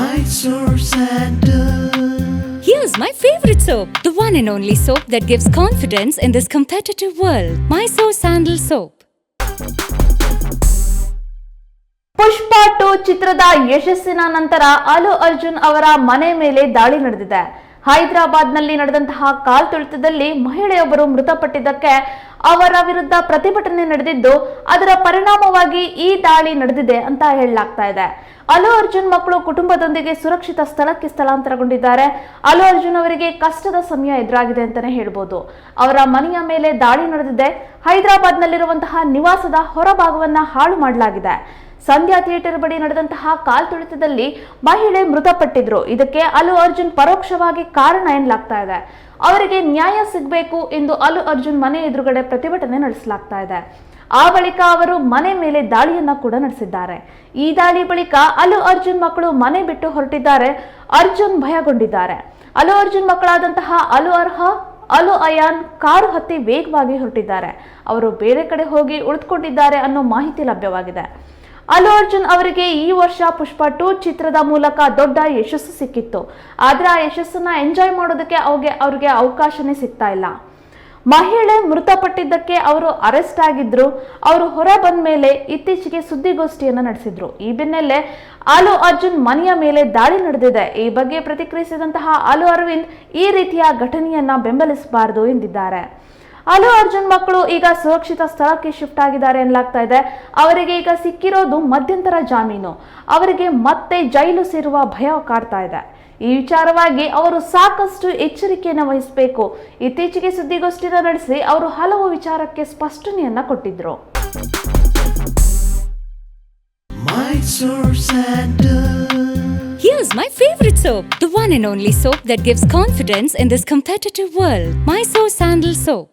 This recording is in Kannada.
Mysore Sandal. Here's my favorite soap, the one and only soap that gives confidence in this competitive world. Mysore Sandal Soap. ಪುಷ್ಪ 2 ಚಿತ್ರದ ಯಶಸ್ಸಿನ ನಂತರ ಅಲ್ಲು ಅರ್ಜುನ್ ಅವರ ಮನೆ ಮೇಲೆ ದಾಳಿ ನಡೆದಿದೆ. ಹೈದರಾಬಾದ್ನಲ್ಲಿ ನಡೆದಂತಹ ಕಾಲ್ತುಳಿತದಲ್ಲಿ ಮಹಿಳೆಯೊಬ್ಬರು ಮೃತಪಟ್ಟಿದ್ದಕ್ಕೆ ಅವರ ವಿರುದ್ಧ ಪ್ರತಿಭಟನೆ ನಡೆದಿದ್ದು, ಅದರ ಪರಿಣಾಮವಾಗಿ ಈ ದಾಳಿ ನಡೆದಿದೆ ಅಂತ ಹೇಳಲಾಗ್ತಾ ಇದೆ. ಅಲ್ಲು ಅರ್ಜುನ್ ಮಕ್ಕಳು ಕುಟುಂಬದೊಂದಿಗೆ ಸುರಕ್ಷಿತ ಸ್ಥಳಕ್ಕೆ ಸ್ಥಳಾಂತರಗೊಂಡಿದ್ದಾರೆ. ಅಲ್ಲು ಅರ್ಜುನ್ ಅವರಿಗೆ ಕಷ್ಟದ ಸಮಯ ಎದುರಾಗಿದೆ ಅಂತಾನೆ ಹೇಳ್ಬೋದು. ಅವರ ಮನೆಯ ಮೇಲೆ ದಾಳಿ ನಡೆದಿದೆ. ಹೈದರಾಬಾದ್ನಲ್ಲಿರುವಂತಹ ನಿವಾಸದ ಹೊರಭಾಗವನ್ನ ಹಾಳು ಮಾಡಲಾಗಿದೆ. ಸಂಧ್ಯಾ ಥಿಯೇಟರ್ ಬಳಿ ನಡೆದಂತಹ ಕಾಲ್ತುಳಿತದಲ್ಲಿ ಮಹಿಳೆ ಮೃತಪಟ್ಟಿದ್ರು. ಇದಕ್ಕೆ ಅಲ್ಲು ಅರ್ಜುನ್ ಪರೋಕ್ಷವಾಗಿ ಕಾರಣ ಎನ್ನಲಾಗ್ತಾ ಇದೆ. ಅವರಿಗೆ ನ್ಯಾಯ ಸಿಗಬೇಕು ಎಂದು ಅಲ್ಲು ಅರ್ಜುನ್ ಮನೆ ಎದುರುಗಡೆ ಪ್ರತಿಭಟನೆ ನಡೆಸಲಾಗ್ತಾ ಇದೆ. ಆ ಬಳಿಕ ಅವರು ಮನೆ ಮೇಲೆ ದಾಳಿಯನ್ನ ಕೂಡ ನಡೆಸಿದ್ದಾರೆ. ಈ ದಾಳಿ ಬಳಿಕ ಅಲ್ಲು ಅರ್ಜುನ್ ಮಕ್ಕಳು ಮನೆ ಬಿಟ್ಟು ಹೊರಟಿದ್ದಾರೆ. ಅರ್ಜುನ್ ಭಯಗೊಂಡಿದ್ದಾರೆ. ಅಲ್ಲು ಅರ್ಜುನ್ ಮಕ್ಕಳಾದಂತಹ ಅಲ್ಲು ಅರ್ಹ, ಅಲ್ಲು ಅಯಾನ್ ಕಾರು ಹತ್ತಿ ವೇಗವಾಗಿ ಹೊರಟಿದ್ದಾರೆ. ಅವರು ಬೇರೆ ಕಡೆ ಹೋಗಿ ಉಳಿದುಕೊಂಡಿದ್ದಾರೆ ಅನ್ನೋ ಮಾಹಿತಿ ಲಭ್ಯವಾಗಿದೆ. ಅಲ್ಲು ಅರ್ಜುನ್ ಅವರಿಗೆ ಈ ವರ್ಷ ಪುಷ್ಪ 2 ಚಿತ್ರದ ಮೂಲಕ ದೊಡ್ಡ ಯಶಸ್ಸು ಸಿಕ್ಕಿತ್ತು. ಆದ್ರೆ ಆ ಯಶಸ್ಸನ್ನ ಎಂಜಾಯ್ ಮಾಡೋದಕ್ಕೆ ಅವ್ರಿಗೆ ಅವಕಾಶನೇ ಸಿಗ್ತಾ ಇಲ್ಲ. ಮಹಿಳೆ ಮೃತಪಟ್ಟಿದ್ದಕ್ಕೆ ಅವರು ಅರೆಸ್ಟ್ ಆಗಿದ್ರು. ಅವರು ಹೊರ ಬಂದ ಮೇಲೆ ಇತ್ತೀಚೆಗೆ ಸುದ್ದಿಗೋಷ್ಠಿಯನ್ನ ನಡೆಸಿದ್ರು. ಈ ಬೆನ್ನಲ್ಲೇ ಅಲ್ಲು ಅರ್ಜುನ್ ಮನೆಯ ಮೇಲೆ ದಾಳಿ ನಡೆದಿದೆ. ಈ ಬಗ್ಗೆ ಪ್ರತಿಕ್ರಿಯಿಸಿದಂತಹ ಅಲ್ಲು ಅರವಿಂದ್ ಈ ರೀತಿಯ ಘಟನೆಯನ್ನ ಬೆಂಬಲಿಸಬಾರದು ಎಂದಿದ್ದಾರೆ. ಅಲ್ಲು ಅರ್ಜುನ್ ಮಕ್ಕಳು ಈಗ ಸುರಕ್ಷಿತ ಸ್ಥಳಕ್ಕೆ ಶಿಫ್ಟ್ ಆಗಿದ್ದಾರೆ ಎನ್ನಲಾಗ್ತಾ ಇದೆ. ಅವರಿಗೆ ಈಗ ಸಿಕ್ಕಿರೋದು ಮಧ್ಯಂತರ ಜಾಮೀನು. ಅವರಿಗೆ ಮತ್ತೆ ಜೈಲು ಸೇರುವ ಭಯ ಕಾಡ್ತಾ ಇದೆ. ಈ ವಿಚಾರವಾಗಿ ಅವರು ಸಾಕಷ್ಟು ಎಚ್ಚರಿಕೆಯನ್ನು ವಹಿಸಬೇಕು. ಇತ್ತೀಚೆಗೆ ಸುದ್ದಿಗೋಷ್ಠಿಯನ್ನು ನಡೆಸಿ ಅವರು ಹಲವು ವಿಚಾರಕ್ಕೆ ಸ್ಪಷ್ಟನೆಯನ್ನ ಕೊಟ್ಟಿದ್ರು. Mysore Sandal. Here's my favorite soap, the one and only soap that gives confidence in this competitive world. Mysore Sandal Soap.